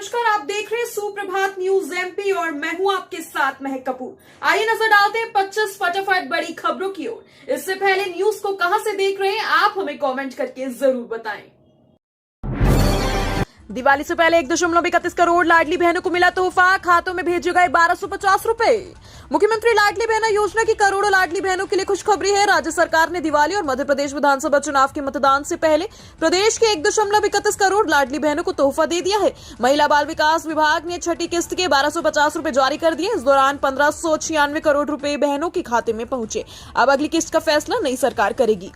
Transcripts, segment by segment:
नमस्कार, आप देख रहे हैं सुप्रभात न्यूज एमपी और मैं हूं आपके साथ महक कपूर। आइए नजर डालते हैं 25 फटाफट बड़ी खबरों की ओर। इससे पहले न्यूज को कहां से देख रहे हैं आप हमें कमेंट करके जरूर बताएं। दिवाली से पहले 1.31 करोड़ लाडली बहनों को मिला तोहफा, खातों में भेजे गए 1250 रुपए। मुख्यमंत्री लाडली बहना योजना की करोड़ों लाडली बहनों के लिए खुशखबरी है। राज्य सरकार ने दिवाली और मध्य प्रदेश विधानसभा चुनाव के मतदान से पहले प्रदेश के 1.31 करोड़ लाडली बहनों को तोहफा दे दिया है। महिला बाल विकास विभाग ने छठी किस्त के 1250 रुपए जारी कर दिए। इस दौरान 1596 करोड़ रुपए बहनों के खाते में पहुंचे। अब अगली किस्त का फैसला नई सरकार करेगी।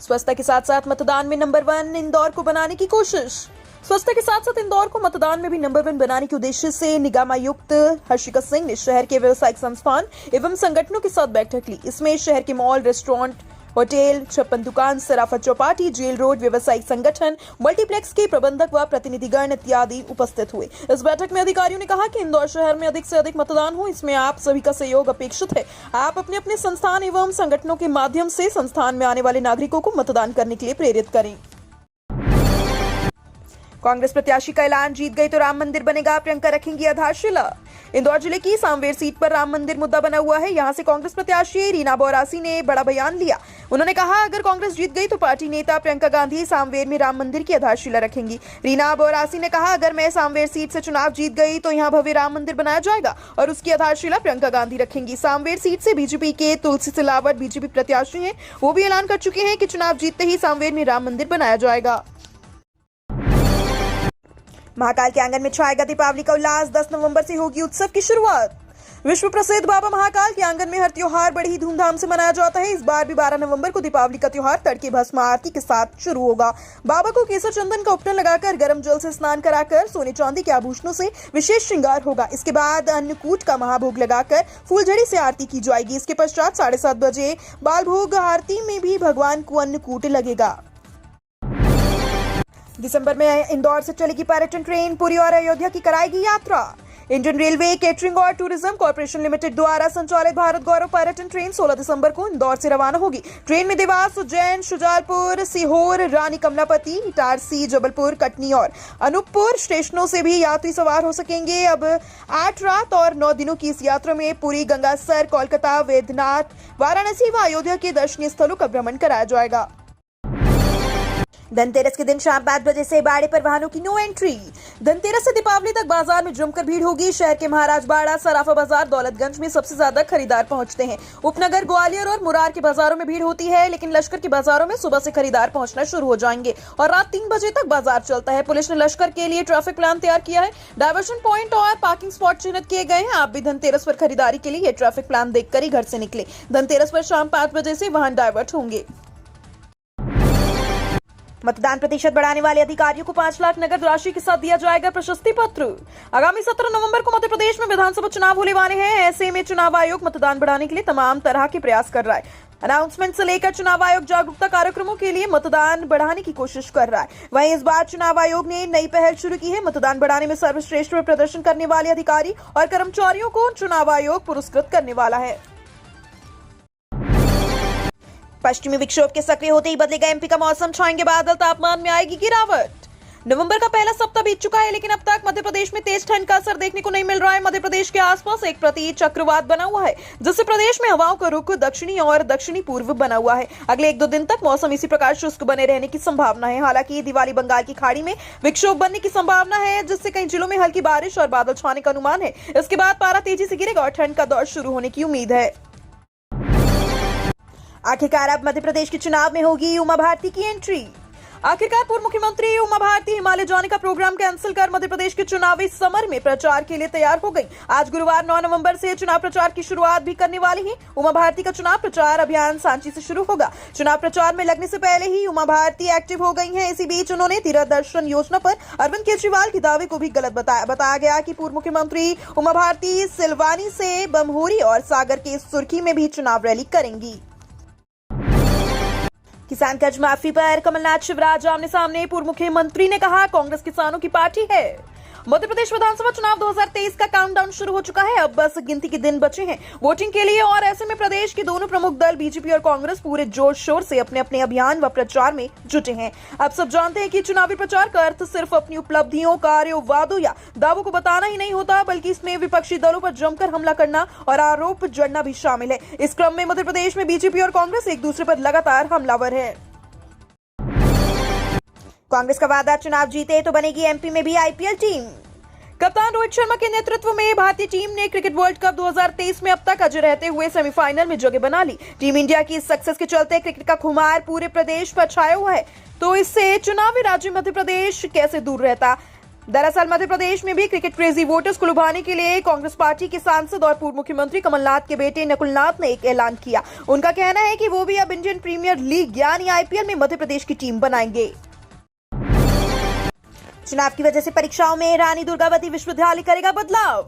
स्वच्छता के साथ साथ मतदान में नंबर 1 इंदौर को बनाने की कोशिश। स्वच्छता के साथ साथ इंदौर को मतदान में भी नंबर 1 बनाने के उद्देश्य से निगम आयुक्त हर्षिका सिंह ने शहर के व्यवसायिक संस्थान एवं संगठनों के साथ बैठक ली। इसमें शहर के मॉल, रेस्टोरेंट, होटल, 56 दुकान, सराफत चौपाटी, जेल रोड, व्यवसायिक संगठन, मल्टीप्लेक्स के प्रबंधक व प्रतिनिधिगण इत्यादि उपस्थित हुए। इस बैठक में अधिकारियों ने कहा कि इंदौर शहर में अधिक से अधिक मतदान हो, इसमें आप सभी का सहयोग अपेक्षित है। आप अपने अपने संस्थान एवं संगठनों के माध्यम से संस्थान में आने वाले नागरिकों को मतदान करने के लिए प्रेरित करें। कांग्रेस प्रत्याशी का ऐलान, जीत गई तो राम मंदिर बनेगा, प्रियंका रखेंगी आधारशिला। इंदौर जिले की सांवेर सीट पर राम मंदिर मुद्दा बना हुआ है। यहां से कांग्रेस प्रत्याशी रीना बोरासी ने बड़ा बयान लिया। उन्होंने कहा, अगर कांग्रेस जीत गई तो पार्टी नेता प्रियंका गांधी सांवेर में राम मंदिर की आधारशिला रखेंगी। रीना बोरासी ने कहा, अगर मैं सांवेर सीट से चुनाव जीत गई तो यहां भव्य राम मंदिर बनाया जाएगा और उसकी आधारशिला प्रियंका गांधी रखेंगी। सांवेर सीट से बीजेपी के तुलसी सिलावट बीजेपी प्रत्याशी हैं, वो भी ऐलान कर चुके हैं कि चुनाव जीतते ही सांवेर में राम मंदिर बनाया जाएगा। महाकाल के आंगन में छाएगा दीपावली का उल्लास, 10 नवंबर से होगी उत्सव की शुरुआत। विश्व प्रसिद्ध बाबा महाकाल के आंगन में हर त्योहार बड़ी ही धूमधाम से मनाया जाता है। इस बार भी 12 नवंबर को दीपावली का त्योहार तड़के भस्म आरती के साथ शुरू होगा। बाबा को केसर चंदन का उपटन लगाकर गर्म जल से स्नान कराकर सोने चांदी के आभूषणों से विशेष श्रृंगार होगा। इसके बाद अन्नकूट का महाभोग लगाकर फूलझड़ी से आरती की जाएगी। इसके पश्चात 7:30 बजे बाल भोग आरती में भी भगवान को अन्नकूट लगेगा। दिसंबर में इंदौर से चलेगी पर्यटन ट्रेन, पुरी और अयोध्या की कराएगी यात्रा। इंडियन रेलवे केटरिंग और टूरिज्म कॉर्पोरेशन लिमिटेड द्वारा संचालित भारत गौरव पर्यटन ट्रेन 16 दिसंबर को इंदौर से रवाना होगी। ट्रेन में देवास, उज्जैन, शुजालपुर, सीहोर, रानी कमलापति, इटारसी, जबलपुर, कटनी और अनूपपुर स्टेशनों से भी यात्री सवार हो सकेंगे। अब 8 रात और 9 दिनों की इस यात्रा में पुरी, गंगासर, कोलकाता, वैद्यनाथ, वाराणसी व अयोध्या के दर्शनीय स्थलों का भ्रमण कराया जाएगा। धनतेरस के दिन शाम 5 बजे से बाड़े पर वाहनों की नो एंट्री। धनतेरस से दीपावली तक बाजार में जमकर भीड़ होगी। शहर के महाराज बाड़ा, सराफा बाजार, दौलतगंज में सबसे ज्यादा खरीदार पहुंचते हैं। उपनगर, ग्वालियर और मुरार के बाजारों में भीड़ होती है, लेकिन लश्कर के बाजारों में सुबह से खरीदार पहुंचना शुरू हो जाएंगे और रात 3 बजे तक बाजार चलता है। पुलिस ने लश्कर के लिए ट्रैफिक प्लान तैयार किया है। डायवर्शन पॉइंट और पार्किंग स्पॉट चिन्हित किए गए हैं। आप भी धनतेरस पर खरीदारी के लिए ट्रैफिक प्लान देखकर ही घर से निकले। धनतेरस पर शाम 5 बजे से वाहन डायवर्ट होंगे। मतदान प्रतिशत बढ़ाने वाले अधिकारियों को 5 लाख नगद राशि के साथ दिया जाएगा प्रशस्ति पत्र। आगामी 17 नवंबर को मध्य प्रदेश में विधानसभा चुनाव होने वाले हैं। ऐसे में चुनाव आयोग मतदान बढ़ाने के लिए तमाम तरह के प्रयास कर रहा है। अनाउंसमेंट से लेकर चुनाव आयोग जागरूकता कार्यक्रमों के लिए मतदान बढ़ाने की कोशिश कर रहा है। वहीं इस बार चुनाव आयोग ने नई पहल शुरू की है। मतदान बढ़ाने में सर्वश्रेष्ठ प्रदर्शन करने वाले अधिकारी और कर्मचारियों को चुनाव आयोग पुरस्कृत करने वाला है। पश्चिमी विक्षोभ के सक्रिय होते ही बदलेगा एमपी का मौसम, छाएंगे बादल, तापमान में आएगी गिरावट। नवंबर का पहला सप्ताह बीत चुका है, लेकिन अब तक मध्य प्रदेश में तेज ठंड का असर देखने को नहीं मिल रहा है। मध्य प्रदेश के आसपास एक प्रति चक्रवात बना हुआ है, जिससे प्रदेश में हवाओं का रुख दक्षिणी और दक्षिणी पूर्व बना हुआ है। अगले 1-2 दिन तक मौसम इसी प्रकार शुष्क बने रहने की संभावना है। हालांकि दिवाली बंगाल की खाड़ी में विक्षोभ बनने की संभावना है, जिससे कई जिलों में हल्की बारिश और बादल छाने का अनुमान है। इसके बाद पारा तेजी से गिरेगा और ठंड का दौर शुरू होने की उम्मीद है। आखिरकार अब मध्य प्रदेश के चुनाव में होगी उमा भारती की एंट्री। आखिरकार पूर्व मुख्यमंत्री उमा भारती हिमालय जाने का प्रोग्राम कैंसिल कर मध्य प्रदेश के चुनावी समर में प्रचार के लिए तैयार हो गई। आज गुरुवार 9 नवंबर से चुनाव प्रचार की शुरुआत भी करने वाली है। उमा भारती का चुनाव प्रचार अभियान सांची से शुरू होगा। चुनाव प्रचार में लगने से पहले ही उमा भारती एक्टिव हो गई हैं। इसी बीच उन्होंने तीर्थ दर्शन योजना पर अरविंद केजरीवाल के दावे को भी गलत बताया गया कि पूर्व मुख्यमंत्री उमा भारती सिलवानी से बमहोरी और सागर के सुर्खी में भी चुनाव रैली करेंगी। किसान कर्ज माफी पर कमलनाथ शिवराज आमने सामने। पूर्व मुख्यमंत्री ने कहा, कांग्रेस किसानों की पार्टी है। मध्य प्रदेश विधानसभा चुनाव 2023 का काउंटडाउन शुरू हो चुका है। अब बस गिनती के दिन बचे हैं वोटिंग के लिए और ऐसे में प्रदेश के दोनों प्रमुख दल बीजेपी और कांग्रेस पूरे जोर शोर से अपने अपने अभियान व प्रचार में जुटे हैं। आप सब जानते हैं कि चुनावी प्रचार का अर्थ सिर्फ अपनी उपलब्धियों, कार्यों, वादों या दावों को बताना ही नहीं होता, बल्कि इसमें विपक्षी दलों पर जमकर हमला करना और आरोप जड़ना भी शामिल है। इस क्रम में मध्य प्रदेश में बीजेपी और कांग्रेस एक दूसरे पर लगातार हमलावर है। कांग्रेस का वादा, चुनाव जीते तो बनेगी एमपी में भी आईपीएल टीम। कप्तान रोहित शर्मा के नेतृत्व में भारतीय टीम ने क्रिकेट वर्ल्ड कप 2023 में अब तक अजय रहते हुए सेमीफाइनल में जगह बना ली। टीम इंडिया की इस सक्सेस के चलते क्रिकेट का खुमार पूरे प्रदेश पर छाया हुआ है, तो इससे चुनावी राज्य मध्य प्रदेश कैसे दूर रहता। दरअसल मध्य प्रदेश में भी क्रिकेट क्रेजी वोटर्स को लुभाने के लिए कांग्रेस पार्टी के सांसद और पूर्व मुख्यमंत्री कमलनाथ के बेटे नकुलनाथ ने एक ऐलान किया। उनका कहना है कि वो भी अब इंडियन प्रीमियर लीग यानी आईपीएल में मध्य प्रदेश की टीम बनाएंगे। चुनाव की वजह से परीक्षाओं में रानी दुर्गावती विश्वविद्यालय करेगा बदलाव।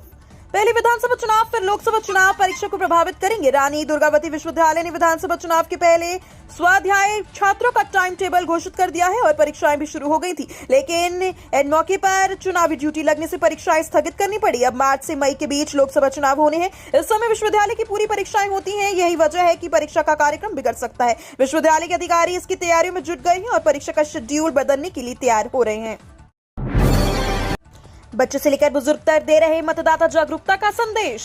पहले विधानसभा चुनाव फिर लोकसभा चुनाव परीक्षा को प्रभावित करेंगे। रानी दुर्गावती विश्वविद्यालय ने विधानसभा चुनाव के पहले स्वाध्याय छात्रों का टाइम टेबल घोषित कर दिया है और परीक्षाएं भी शुरू हो गई थी, लेकिन इन मौके पर चुनावी ड्यूटी लगने से परीक्षाएं स्थगित करनी पड़ी। अब मार्च से मई के बीच लोकसभा चुनाव होने हैं। इस समय विश्वविद्यालय की पूरी परीक्षाएं होती हैं। यही वजह है कि परीक्षा का कार्यक्रम बिगड़ सकता है। विश्वविद्यालय के अधिकारी इसकी तैयारियों में जुट गए हैं और परीक्षा का शेड्यूल बदलने के लिए तैयार हो रहे हैं। बच्चों से लेकर बुजुर्ग तक दे रहे मतदाता जागरूकता का संदेश।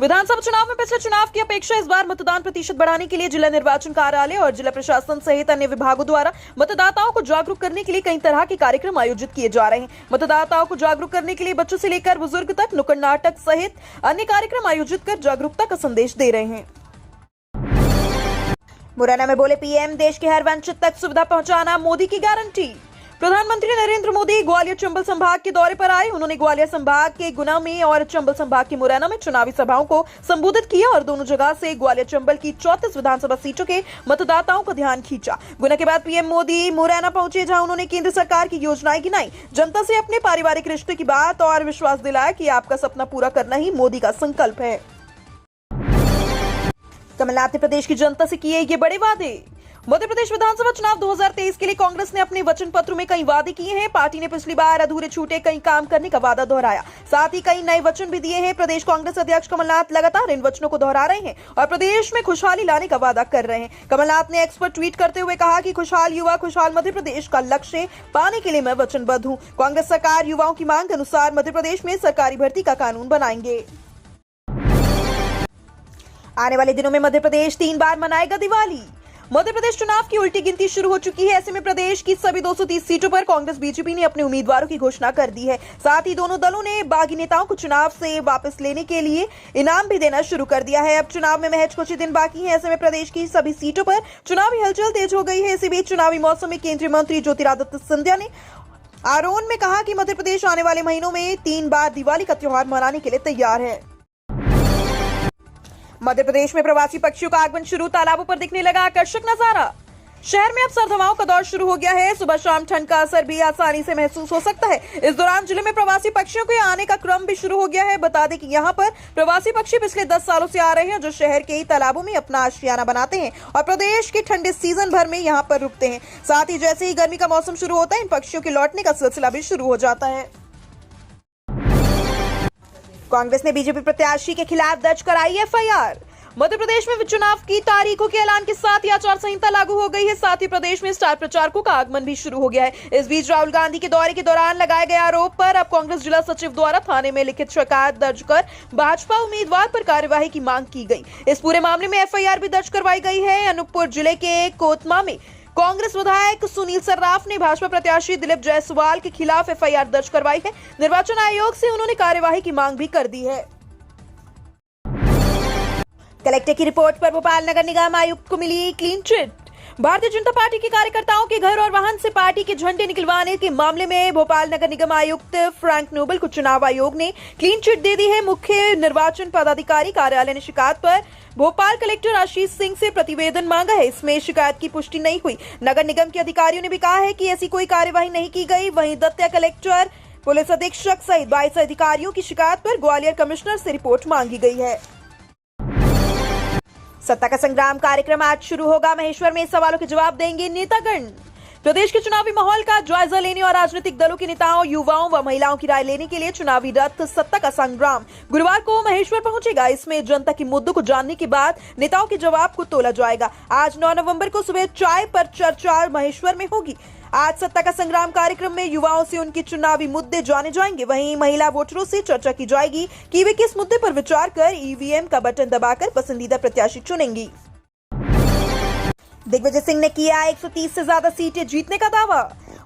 विधानसभा चुनाव में पिछले चुनाव की अपेक्षा इस बार मतदान प्रतिशत बढ़ाने के लिए जिला निर्वाचन कार्यालय और जिला प्रशासन सहित अन्य विभागों द्वारा मतदाताओं को जागरूक करने के लिए कई तरह के कार्यक्रम आयोजित किए जा रहे हैं। मतदाताओं को जागरूक करने के लिए बच्चों से लेकर बुजुर्ग तक नुक्कड़ नाटक सहित अन्य कार्यक्रम आयोजित कर जागरूकता का संदेश दे रहे हैं। मुरैना में बोले पीएम, देश के हर वंचित तक सुविधा पहुंचाना मोदी की गारंटी। प्रधानमंत्री नरेंद्र मोदी ग्वालियर चंबल संभाग के दौरे पर आए। उन्होंने ग्वालियर संभाग के गुना में और चंबल संभाग के मुरैना में चुनावी सभाओं को संबोधित किया और दोनों जगह से ग्वालियर चंबल की 34 विधानसभा सीटों के मतदाताओं का ध्यान खींचा। गुना के बाद पीएम मोदी मुरैना पहुंचे, जहां उन्होंने केंद्र सरकार की योजनाएं गिनाई, जनता से अपने पारिवारिक रिश्ते की बात और विश्वास दिलाया कि आपका सपना पूरा करना ही मोदी का संकल्प है। कमलनाथ ने प्रदेश की जनता से किए ये बड़े वादे। मध्य प्रदेश विधानसभा चुनाव 2023 के लिए कांग्रेस ने अपने वचन पत्र में कई वादे किए हैं। पार्टी ने पिछली बार अधूरे छूटे कई काम करने का वादा दोहराया, साथ ही कई नए वचन भी दिए हैं। प्रदेश कांग्रेस अध्यक्ष कमलनाथ लगातार इन वचनों को दोहरा रहे हैं और प्रदेश में खुशहाली लाने का वादा कर रहे हैं। कमलनाथ ने एक्स पर ट्वीट करते हुए कहा कि खुशहाल युवा, खुशहाल मध्य प्रदेश का लक्ष्य पाने के लिए मैं वचनबद्ध हूँ। कांग्रेस सरकार युवाओं की मांग के अनुसार मध्य प्रदेश में सरकारी भर्ती का कानून बनाएंगे। आने वाले दिनों में मध्य प्रदेश 3 बार मनाएगा दिवाली। मध्य प्रदेश चुनाव की उल्टी गिनती शुरू हो चुकी है। ऐसे में प्रदेश की सभी 230 सीटों पर कांग्रेस बीजेपी ने अपने उम्मीदवारों की घोषणा कर दी है। साथ ही दोनों दलों ने बागी नेताओं को चुनाव से वापस लेने के लिए इनाम भी देना शुरू कर दिया है। अब चुनाव में महज कुछ ही दिन बाकी हैं। ऐसे में प्रदेश की सभी सीटों पर चुनावी हलचल तेज हो गई है। इसी बीच चुनावी मौसम में केंद्रीय मंत्री ज्योतिरादित्य सिंधिया ने आरोन में कहा कि मध्य प्रदेश आने वाले महीनों में 3 बार दिवाली का त्योहार मनाने के लिए तैयार है। मध्य प्रदेश में प्रवासी पक्षियों का आगमन शुरू, तालाबों पर दिखने लगा आकर्षक नजारा। शहर में अब सर्द हवाओं का दौर शुरू हो गया है। सुबह शाम ठंड का असर भी आसानी से महसूस हो सकता है। इस दौरान जिले में प्रवासी पक्षियों के आने का क्रम भी शुरू हो गया है। बता दें कि यहाँ पर प्रवासी पक्षी पिछले 10 सालों से आ रहे हैं, जो शहर के तालाबों में अपना आशियाना बनाते हैं और प्रदेश के ठंडे सीजन भर में यहाँ पर रुकते हैं। साथ ही जैसे ही गर्मी का मौसम शुरू होता है, इन पक्षियों के लौटने का सिलसिला भी शुरू हो जाता है। कांग्रेस ने बीजेपी प्रत्याशी के खिलाफ दर्ज कराई एफआईआर। मध्य प्रदेश में चुनाव की तारीखों के ऐलान के साथ ही आचार संहिता लागू हो गई है। साथ ही प्रदेश में स्टार प्रचारकों का आगमन भी शुरू हो गया है। इस बीच राहुल गांधी के दौरे के दौरान लगाए गए आरोप पर अब कांग्रेस जिला सचिव द्वारा थाने में लिखित शिकायत दर्ज कर भाजपा उम्मीदवार पर कार्यवाही की मांग की गई। इस पूरे मामले में एफआईआर भी दर्ज करवाई गई है। अनूपपुर जिले के कोतमा में कांग्रेस विधायक सुनील सर्राफ ने भाजपा प्रत्याशी दिलीप जायसवाल के खिलाफ एफआईआर दर्ज करवाई है। निर्वाचन आयोग से उन्होंने कार्यवाही की मांग भी कर दी है। कलेक्टर की रिपोर्ट पर भोपाल नगर निगम आयुक्त को मिली clean chit. Bharatiya Janata party के कार्यकर्ताओं के घर और वाहन से पार्टी के झंडे निकलवाने के मामले में भोपाल नगर निगम आयुक्त फ्रैंक नोबल को चुनाव आयोग ने क्लीन चिट दे दी है। मुख्य निर्वाचन पदाधिकारी कार्यालय ने शिकायत पर भोपाल कलेक्टर आशीष सिंह से प्रतिवेदन मांगा है। इसमें शिकायत की पुष्टि नहीं हुई। नगर निगम के अधिकारियों ने भी कहा है कि ऐसी कोई कार्यवाही नहीं की गई। वहीं दत्तिया कलेक्टर, पुलिस अधीक्षक सहित 22 अधिकारियों की शिकायत पर ग्वालियर कमिश्नर से रिपोर्ट मांगी गई है। सत्ता का संग्राम कार्यक्रम आज शुरू होगा। महेश्वर में सवालों के जवाब देंगे नेतागण। प्रदेश के चुनावी माहौल का जायजा लेने और राजनीतिक दलों के नेताओं, युवाओं व महिलाओं की राय लेने के लिए चुनावी रथ सत्ता का संग्राम गुरुवार को महेश्वर पहुंचेगा। इसमें जनता के मुद्दों को जानने के बाद नेताओं के जवाब को तोला जाएगा। आज 9 नवंबर को सुबह चाय पर चर्चा महेश्वर में होगी। आज सत्ता का संग्राम कार्यक्रम में युवाओं से उनके चुनावी मुद्दे जाने जाएंगे। वहीं महिला वोटरों से चर्चा की जाएगी कि वे किस मुद्दे पर विचार कर ईवीएम का बटन दबाकर पसंदीदा प्रत्याशी चुनेंगी। दिग्विजय सिंह ने किया 130 से ज्यादा सीटें जीतने का दावा।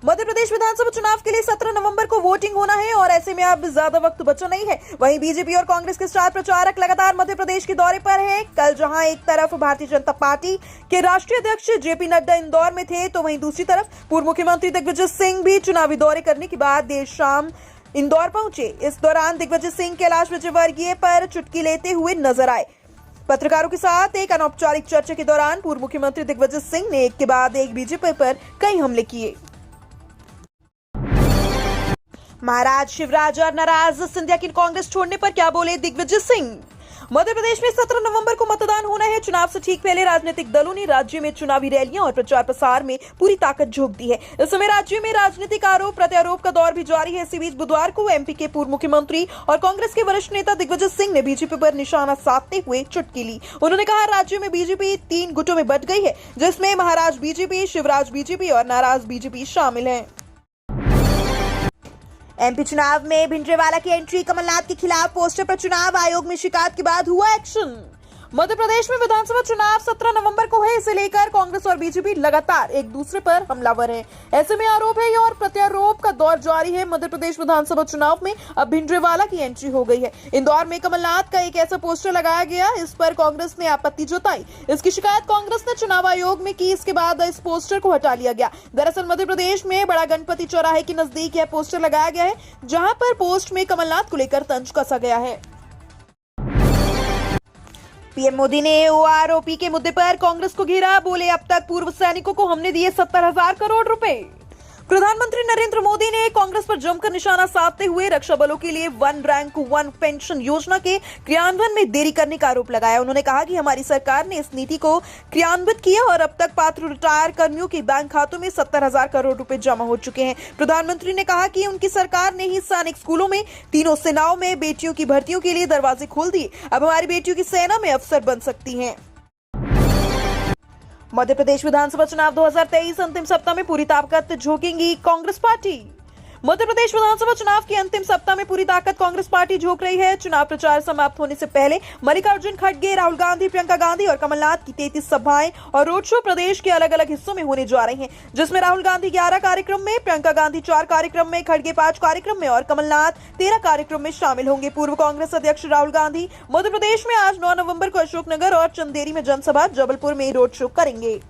मध्य प्रदेश विधानसभा चुनाव के लिए 17 नवंबर को वोटिंग होना है और ऐसे में अब ज्यादा वक्त बचा नहीं है। वहीं बीजेपी और कांग्रेस के स्टार प्रचारक लगातार मध्य प्रदेश के दौरे पर हैं। कल जहां एक तरफ भारतीय जनता पार्टी के राष्ट्रीय अध्यक्ष जेपी नड्डा इंदौर में थे, तो वहीं दूसरी तरफ पूर्व मुख्यमंत्री दिग्विजय सिंह भी चुनावी दौरे करने के बाद देर शाम इंदौर पहुंचे। इस दौरान दिग्विजय सिंह कैलाश विजयवर्गीय पर चुटकी लेते हुए नजर आए। पत्रकारों के साथ एक अनौपचारिक चर्चा के दौरान पूर्व मुख्यमंत्री दिग्विजय सिंह ने एक के बाद एक बीजेपी पर कई हमले किए। महाराज शिवराज और नाराज सिंधिया की कांग्रेस छोड़ने पर क्या बोले दिग्विजय सिंह। मध्य प्रदेश में 17 नवंबर को मतदान होना है। चुनाव से ठीक पहले राजनीतिक दलों ने राज्य में चुनावी रैलियां और प्रचार प्रसार में पूरी ताकत झोंक दी है। इस समय राज्य में राजनीतिक आरोप प्रत्यारोप का दौर भी जारी है। इसी बीच बुधवार को एमपी के पूर्व मुख्यमंत्री और कांग्रेस के वरिष्ठ नेता दिग्विजय सिंह ने बीजेपी पर निशाना साधते हुए चुटकी ली। उन्होंने कहा, राज्य में बीजेपी 3 गुटों में बंट गई है, जिसमें महाराज बीजेपी, शिवराज बीजेपी और नाराज बीजेपी शामिल है। एमपी चुनाव में भिंडरेवाला की एंट्री, कमलनाथ के खिलाफ पोस्टर पर चुनाव आयोग में शिकायत के बाद हुआ एक्शन। मध्य प्रदेश में विधानसभा चुनाव 17 नवंबर को है। इसे लेकर कांग्रेस और बीजेपी लगातार एक दूसरे पर हमलावर हैं। ऐसे में आरोप है और प्रत्यारोप का दौर जारी है। मध्य प्रदेश विधानसभा चुनाव में अब भिंडरेवाला की एंट्री हो गई है। इंदौर में कमलनाथ का एक ऐसा पोस्टर लगाया गया, इस पर कांग्रेस ने आपत्ति जताई। इसकी शिकायत कांग्रेस ने चुनाव आयोग में की। इसके बाद इस पोस्टर को हटा लिया गया। दरअसल मध्य प्रदेश में बड़ा गणपति चौराहे के नजदीक यह पोस्टर लगाया गया है, जहां पर पोस्ट में कमलनाथ को लेकर तंज कसा गया है। पीएम मोदी ने ओआरओपी के मुद्दे पर कांग्रेस को घेरा। बोले, अब तक पूर्व सैनिकों को हमने दिए 70,000 करोड़ रुपए। प्रधानमंत्री नरेंद्र मोदी ने कांग्रेस पर जमकर निशाना साधते हुए रक्षा बलों के लिए 1 रैंक 1 पेंशन योजना के क्रियान्वयन में देरी करने का आरोप लगाया। उन्होंने कहा कि हमारी सरकार ने इस नीति को क्रियान्वित किया और अब तक पात्र रिटायर कर्मियों के बैंक खातों में 70,000 करोड़ रुपए जमा हो चुके हैं। प्रधानमंत्री ने कहा कि उनकी सरकार ने ही सैनिक स्कूलों में तीनों सेनाओं में बेटियों की भर्तियों के लिए दरवाजे खोल दिए। अब हमारी बेटियों की सेना में अफसर बन सकती हैं। मध्य प्रदेश विधानसभा चुनाव 2023 अंतिम सप्ताह में पूरी ताकत झोंकेगी कांग्रेस पार्टी। मध्य प्रदेश विधानसभा चुनाव के अंतिम सप्ताह में पूरी ताकत कांग्रेस पार्टी झोंक रही है। चुनाव प्रचार समाप्त होने से पहले मल्लिकार्जुन खड़गे, राहुल गांधी, प्रियंका गांधी और कमलनाथ की 33 सभाएं और रोड शो प्रदेश के अलग अलग हिस्सों में होने जा रही हैं, जिसमें राहुल गांधी 11 कार्यक्रम में, प्रियंका गांधी 4 कार्यक्रम में, खड़गे 5 कार्यक्रम में और कमलनाथ 13 कार्यक्रम में शामिल होंगे। पूर्व कांग्रेस अध्यक्ष राहुल गांधी मध्य प्रदेश में आज 9 नवंबर को अशोकनगर और चंदेरी में जनसभा, जबलपुर में रोड शो करेंगे।